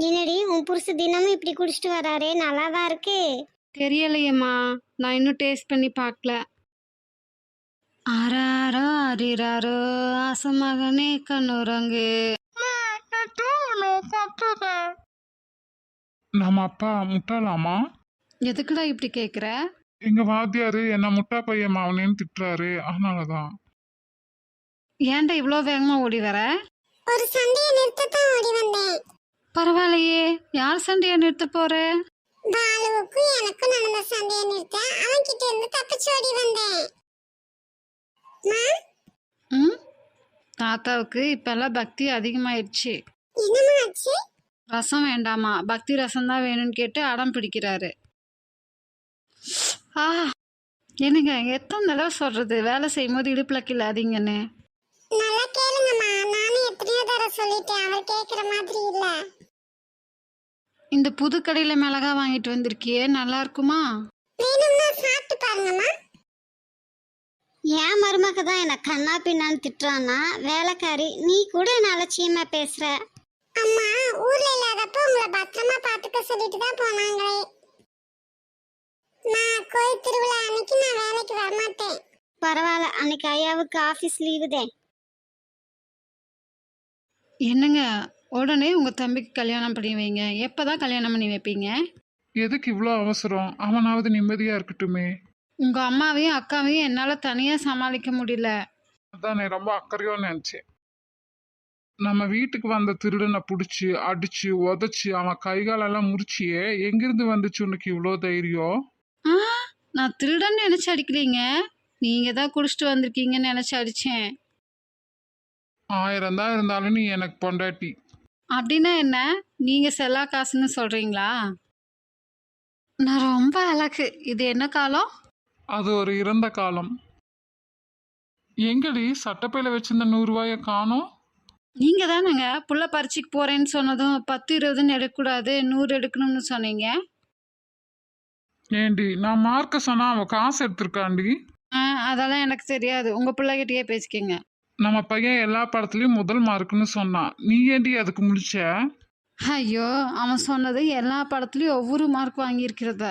என்னடி உன் புருஷ தினமும் இப்படி குடிச்சிட்டு வராரே, நல்லாதான் இருக்கு. தெரியலையேம்மா, நான் இன்னும் டேஸ்ட் பண்ணி பார்க்கல. ஆராரோ அரிராரோ ஆசமகனே கண்ணுரங்கு. நம்ம அப்பா முட்டாளாமா? எதுக்குடா இப்படி கேக்குற? எங்க வாத்தியாரு என்ன முட்டா பையன் மாவனேன்னு திட்டுறாரு, அதனாலதான். ஏன்டா இவ்வளோ வேகமா ஓடி வர? ஒரு சண்டையை நிறுத்தத்தான் ஓடி வந்தேன். பரவாயில்லையே, யார் சண்டையை நிறுத்த போற? பாலுவுக்கும் எனக்கும் நடந்த சண்டையை நிறுத்த அவன் கிட்ட இருந்து தப்பிச்சு ஓடி வந்தேன். ம் தாத்தாவுக்கு இப்பெல்லாம் பக்தி அதிகமாயிடுச்சு. என்னமா ஆச்சு? ரசம் வேண்டாமா, பக்தி ரசம் தான் வேணும்னு கேட்டு அடம் பிடிக்கிறாரு. ஆ என்னங்க, எத்தனை தடவை சொல்றது வேலை செய்யும் போது இடுப்புல கில்லாதீங்கன்னு? நல்லா கேளுங்கம்மா, நானும் எத்தனையோ தடவை சொல்லிட்டேன், அவர் கேக்குற மாதிரி இல்ல. இந்த புது கடையில மிளகா வாங்கிட்டு வந்திருக்கியே, நல்லா இருக்குமா? வேணும்னா சாப்பிட்டு பாருங்கம்மா. என் மருமக தான் என்ன கண்ணா பின்னான்னு திட்டுறான்னா, வேலைக்காரி நீ கூட என்ன அலட்சியமா பேசுற. அம்மா ஊர்ல இல்லாதப்ப உங்களை பத்திரமா பாத்துக்க சொல்லிட்டு தான் போனாங்களே. நான் கோயில் திருவிழா அன்னைக்கு நான் வேலைக்கு வரமாட்டேன். பரவாயில்ல, அன்னைக்கு ஐயாவுக்கு ஆபீஸ் லீவு தான். என்னங்க, உடனே உங்க தம்பிக்கு கல்யாணம் பண்ணி வைங்க. எப்பதான் கல்யாணம் பண்ணி வைப்பீங்க? எதுக்கு இவ்வளோ அவசரம்? அவனாவது நிம்மதியா இருக்கட்டுமே. உங்க அம்மாவையும் அக்காவையும் என்னால தனியா சமாளிக்க முடியல. அதான் நான் ரொம்ப அக்கறையோ நினைச்சேன். நம்ம வீட்டுக்கு வந்த திருடனை பிடிச்சி அடிச்சு உதச்சு அவன் கைகாலெல்லாம் முறிச்சியே, எங்கிருந்து வந்துச்சு உனக்கு இவ்வளோ தைரியம்? ஆ, நான் திருடன்னு நினைச்சு அடிக்கலீங்க, நீங்க தான் குடிச்சிட்டு வந்திருக்கீங்கன்னு நினைச்சு அடிச்சேன். 1000 தான் இருந்தாலும் நீ எனக்கு பொண்டாட்டி. அப்படின்னா என்ன, நீங்க செல்லா காசுன்னு சொல்றீங்களா? நான் ரொம்ப அழகு. இது என்ன காலம்? அது ஒரு இறந்த காலம். எங்கடி சட்டப்பையில வச்சிருந்த 100 ரூபாய காணோம்? நீங்க தானேங்க புள்ள பறிச்சுக்கு போறேன்னு சொன்னதும் 10 20ன்னு எடுக்கக்கூடாது 100 எடுக்கணும்னு சொன்னீங்க. ஏண்டி நான் மார்க்க சொன்னா அவன் காசு எடுத்திருக்காண்டி. அதெல்லாம் எனக்கு தெரியாது, உங்க பிள்ளைகிட்டயே பேசிக்கங்க. நம்ம பையன் எல்லா படத்துலயும் முதல் மார்க்குன்னு சொன்னான், நீ ஏண்டி அதுக்கு முடிச்ச? ஐயோ, அவன் சொன்னது எல்லா படத்துலயும் ஒவ்வொரு மார்க் வாங்கியிருக்கிறத.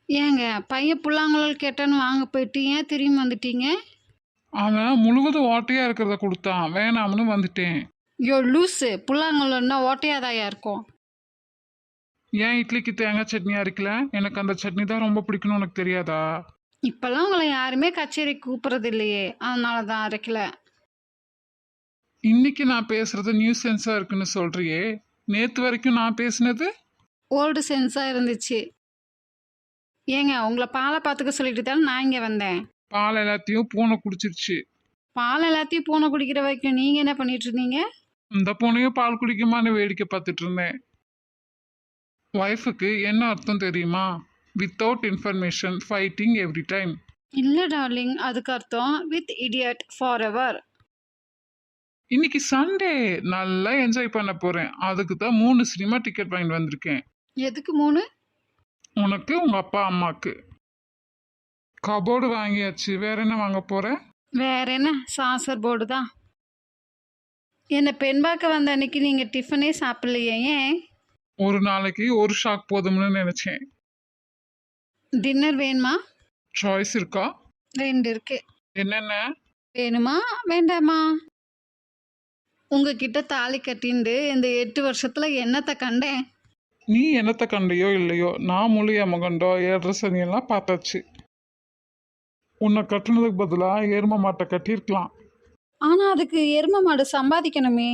ஏங்க, பையன் புல்லாங்குழல் கேட்டான்னு வாங்க போயிட்டு ஏன் திரும்பி வந்துட்டீங்க? அவன் முழுவதும் ஓட்டையா இருக்கிறத கொடுத்தான், வேணாம்னு வந்துட்டேன். ஐயோ லூஸு, புல்லாங்குழல்னா ஓட்டையாதாயா இருக்கும். ஏன் இட்லிக்கு தேங்காய் சட்னி அரைக்கல? எனக்கு அந்த சட்னி தான் ரொம்ப பிடிக்கும்னு உனக்கு தெரியாதா? இப்பெல்லாம் உங்களை யாருமே கச்சேரி கூப்பிடுறது இல்லையே, அதனால தான் அரைக்கல. இன்னைக்கு நான் பேசுறது நியூ சென்ஸா இருக்குன்னு சொல்றியே, நேத்து வரைக்கும் நான் பேசினது ஓல்டு சென்ஸாக இருந்துச்சு. ஏங்க, உங்களை பாலை பார்த்துக்க சொல்லிட்டு தானே நான் இங்கே வந்தேன். பால் எல்லாத்தையும் பூனை குடிச்சிருச்சு. பால் எல்லாத்தையும் பூனை குடிக்கிற வரைக்கும் நீங்கள் என்ன பண்ணிட்டு இருந்தீங்க? இந்த பூனையும் பால் குடிக்குமான்னு வேடிக்கை பார்த்துட்டு இருந்தேன். ஒய்ஃபுக்கு என்ன அர்த்தம் தெரியுமா? Without information fighting every time. இல்லை டார்லிங், அதுக்கு அர்த்தம் வித் இடியட் ஃபார் எவர். இன்னைக்கு சண்டே, நல்லா என்ஜாய் பண்ண போறேன். அதுக்கு தான் 3 சினிமா டிக்கெட் வாங்கிட்டு வந்திருக்கேன். எதுக்கு 3? உனக்கு உங்க அப்பா அம்மாக்கு. கபோர்டு வாங்கியாச்சு, வேற என்ன வாங்க போற? வேற என்ன, சாசர் போர்டு தான். என்னை பெண் பார்க்க வந்த அன்னைக்கு நீங்கள் டிஃபனே சாப்பிட்லையே, ஏன்? ஒரு நாளைக்கு ஒரு ஷாக் போதும்னு நினைச்சேன். டின்னர் வேணுமா? சாய்ஸ் இருக்கா? 2 இருக்கு. என்னென்ன வேணுமா வேண்டாமா? உங்ககிட்ட தாலி கட்டிண்டு இந்த 8 வருஷத்துல என்னத்தை கண்டேன்? நீ என்னத்த கண்டையோ இல்லையோ, நான் முழு எமகண்டோ 7 சனியெல்லாம் பார்த்தாச்சு. உன்னை கட்டுனதுக்கு பதிலாக எரும மாட்டை கட்டியிருக்கலாம். ஆனா அதுக்கு எரும மாடு சம்பாதிக்கணுமே.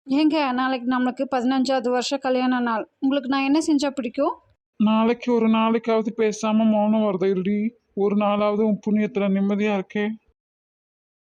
ஏங்க, நாளைக்கு நம்மளுக்கு 15வது வருஷம் கல்யாண நாள். உங்களுக்கு நான் என்ன செஞ்சா பிடிக்கும்? நாளைக்கு ஒரு நாளைக்காவது பேசாம மௌனம் வருது இல்லடி, ஒரு நாளாவது உன் புண்ணியத்துல நிம்மதியா இருக்கே.